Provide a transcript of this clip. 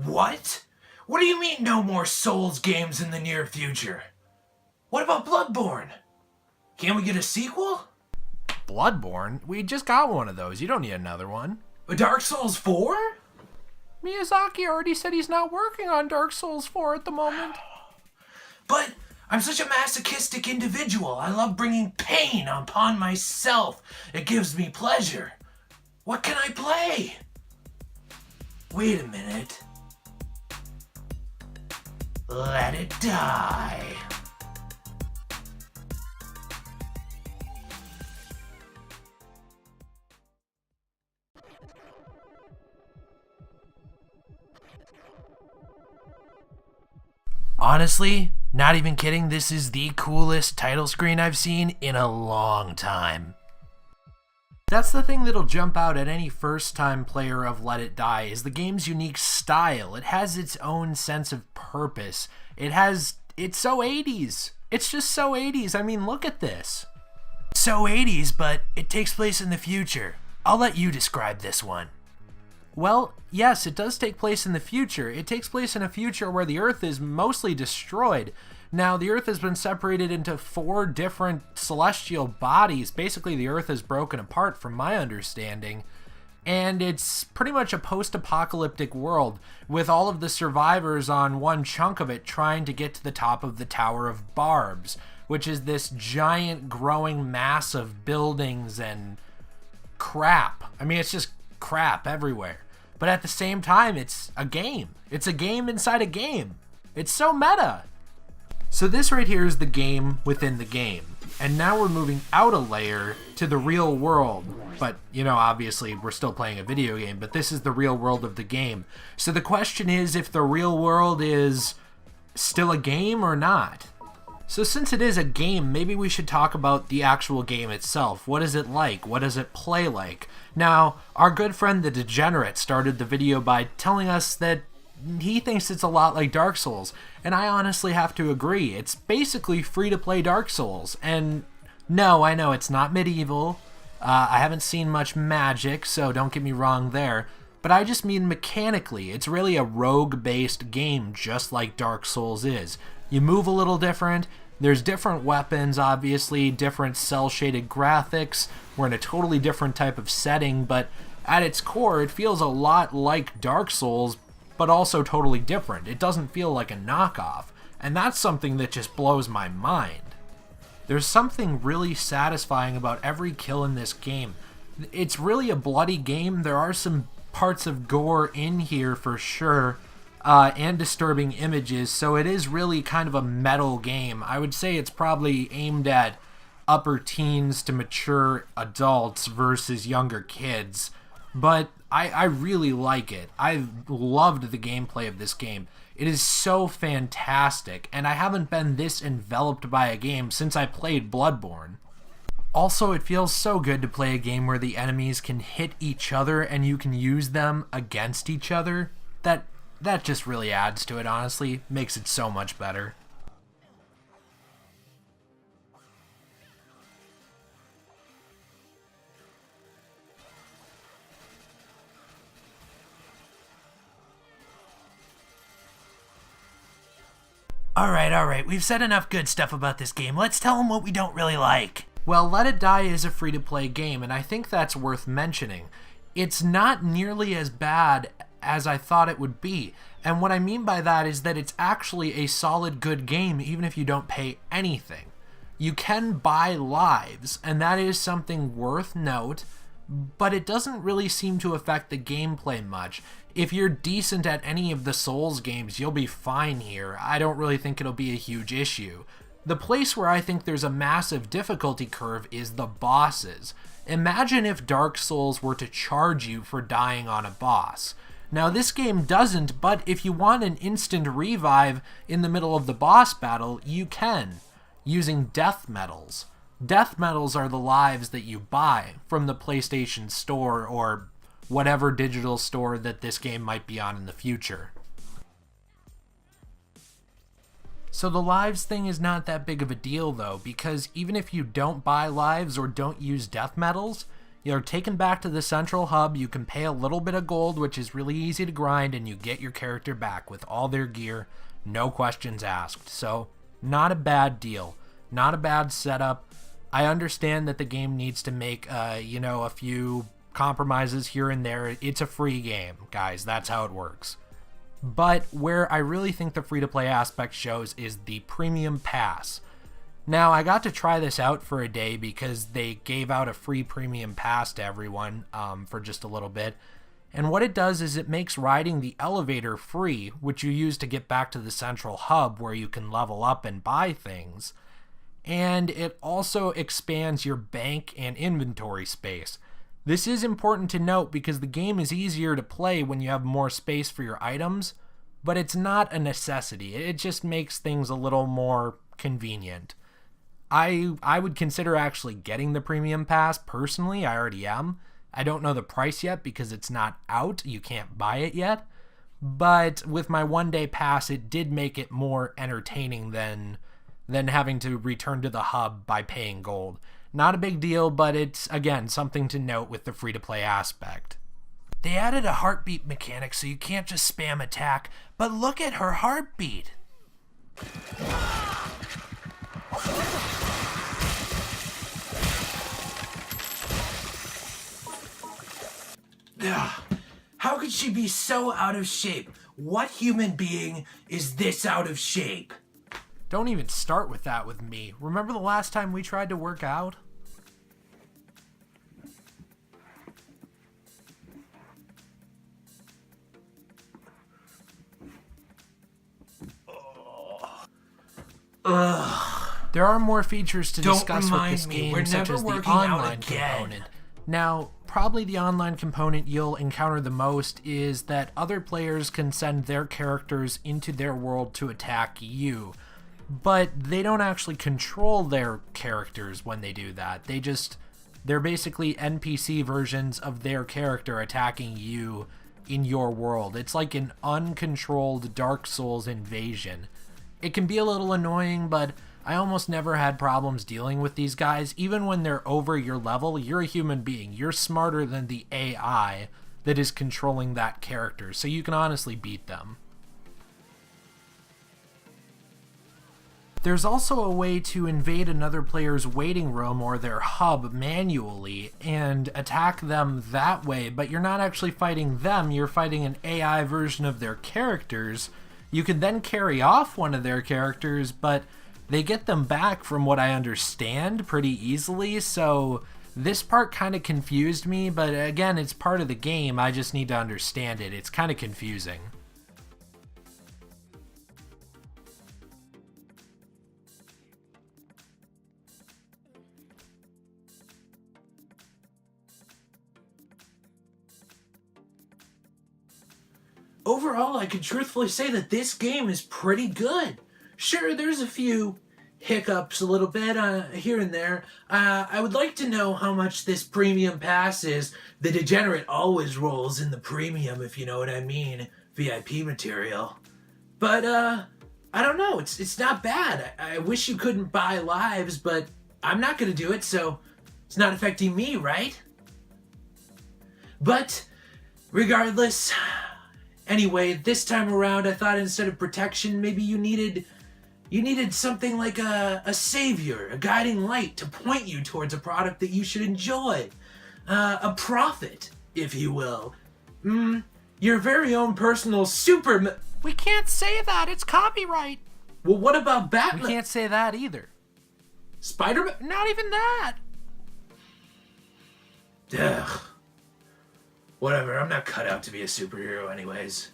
What? What do you mean no more Souls games in the near future? What about Bloodborne? Can't we get a sequel? Bloodborne? We just got one of those. You don't need another one. A Dark Souls 4? Miyazaki already said he's not working on Dark Souls 4 at the moment. But I'm such a masochistic individual. I love bringing pain upon myself. It gives me pleasure. What can I play? Wait a minute. Let it die. Honestly, not even kidding, this is the coolest title screen I've seen in a long time. That's the thing that'll jump out at any first-time player of Let It Die, is the game's unique style. It has its own sense of purpose. It's so 80s. It's just so 80s. I mean, look at this. So 80s, but it takes place in the future. I'll let you describe this one. Well, yes, it does take place in the future. It takes place in a future where the Earth is mostly destroyed. Now, the Earth has been separated into 4 different celestial bodies. Basically, the Earth is broken apart, from my understanding. And it's pretty much a post-apocalyptic world, with all of the survivors on one chunk of it trying to get to the top of the Tower of Barbs, which is this giant growing mass of buildings and crap. I mean, it's just crap everywhere. But at the same time, it's a game. It's a game inside a game. It's so meta. So this right here is the game within the game. And now we're moving out a layer to the real world. But, you know, obviously we're still playing a video game, but this is the real world of the game. So the question is if the real world is still a game or not. So since it is a game, maybe we should talk about the actual game itself. What is it like? What does it play like? Now, our good friend the Degenerate started the video by telling us that he thinks it's a lot like Dark Souls, and I honestly have to agree. It's basically free-to-play Dark Souls, and no, I know it's not medieval. I haven't seen much magic, so don't get me wrong there, but I just mean mechanically. It's really a rogue-based game, just like Dark Souls is. You move a little different. There's different weapons, obviously, different cel-shaded graphics. We're in a totally different type of setting, but at its core, it feels a lot like Dark Souls, but also totally different. It doesn't feel like a knockoff, and that's something that just blows my mind. There's something really satisfying about every kill in this game. It's really a bloody game. There are some parts of gore in here for sure, and disturbing images, so it is really kind of a metal game. I would say it's probably aimed at upper teens to mature adults versus younger kids, but I really like it. I've loved the gameplay of this game. It is so fantastic, and I haven't been this enveloped by a game since I played Bloodborne. Also, it feels so good to play a game where the enemies can hit each other and you can use them against each other. That just really adds to it, honestly. Makes it so much better. Alright, we've said enough good stuff about this game. Let's tell them what we don't really like. Well, Let It Die is a free-to-play game, and I think that's worth mentioning. It's not nearly as bad as I thought it would be, and what I mean by that is that it's actually a solid good game even if you don't pay anything. You can buy lives, and that is something worth note, but it doesn't really seem to affect the gameplay much. If you're decent at any of the Souls games, you'll be fine here. I don't really think it'll be a huge issue. The place where I think there's a massive difficulty curve is the bosses. Imagine if Dark Souls were to charge you for dying on a boss. Now this game doesn't, but if you want an instant revive in the middle of the boss battle, you can, using death medals. Death medals are the lives that you buy from the PlayStation Store or whatever digital store that this game might be on in the future. So the lives thing is not that big of a deal though, because even if you don't buy lives or don't use death medals, You're taken back to the central hub, you can pay a little bit of gold, which is really easy to grind, and you get your character back with all their gear, no questions asked. So, not a bad deal. Not a bad setup. I understand that the game needs to make, a few compromises here and there. It's a free game, guys. That's how it works. But where I really think the free-to-play aspect shows is the premium pass. Now, I got to try this out for a day because they gave out a free premium pass to everyone for just a little bit. And what it does is it makes riding the elevator free, which you use to get back to the central hub where you can level up and buy things. And it also expands your bank and inventory space. This is important to note because the game is easier to play when you have more space for your items, but it's not a necessity. It just makes things a little more convenient. I would consider actually getting the premium pass personally. I already am. I don't know the price yet because it's not out. You can't buy it yet. But with my one-day pass, it did make it more entertaining than having to return to the hub by paying gold. Not a big deal, but it's, again, something to note with the free-to-play aspect. They added a heartbeat mechanic so you can't just spam attack, but look at her heartbeat. Ugh. How could she be so out of shape? What human being is this out of shape? Don't even start with that with me. Remember the last time we tried to work out? There are more features to discuss with this game, such as the online component. Now, probably the online component you'll encounter the most is that other players can send their characters into their world to attack you. But they don't actually control their characters when they do that. They're basically NPC versions of their character attacking you in your world. It's like an uncontrolled Dark Souls invasion. It can be a little annoying, but I almost never had problems dealing with these guys. Even when they're over your level, you're a human being. You're smarter than the AI that is controlling that character, so you can honestly beat them. There's also a way to invade another player's waiting room or their hub manually and attack them that way, but you're not actually fighting them, you're fighting an AI version of their characters. You can then carry off one of their characters, but they get them back, from what I understand, pretty easily, so this part kind of confused me, but again, it's part of the game, I just need to understand it. It's kind of confusing. Overall, I can truthfully say that this game is pretty good. Sure, there's a few hiccups a little bit here and there. I would like to know how much this premium pass is. The Degenerate always rolls in the premium, if you know what I mean. VIP material. But, I don't know. It's not bad. I wish you couldn't buy lives, but I'm not going to do it, so it's not affecting me, right? But, regardless... Anyway, this time around, I thought instead of protection, maybe you needed something like a savior, a guiding light to point you towards a product that you should enjoy. A prophet, if you will. Your very own personal super... We can't say that, it's copyright. Well, what about Batman? We can't say that either. Spider-Man? Not even that. Ugh. Whatever, I'm not cut out to be a superhero anyways.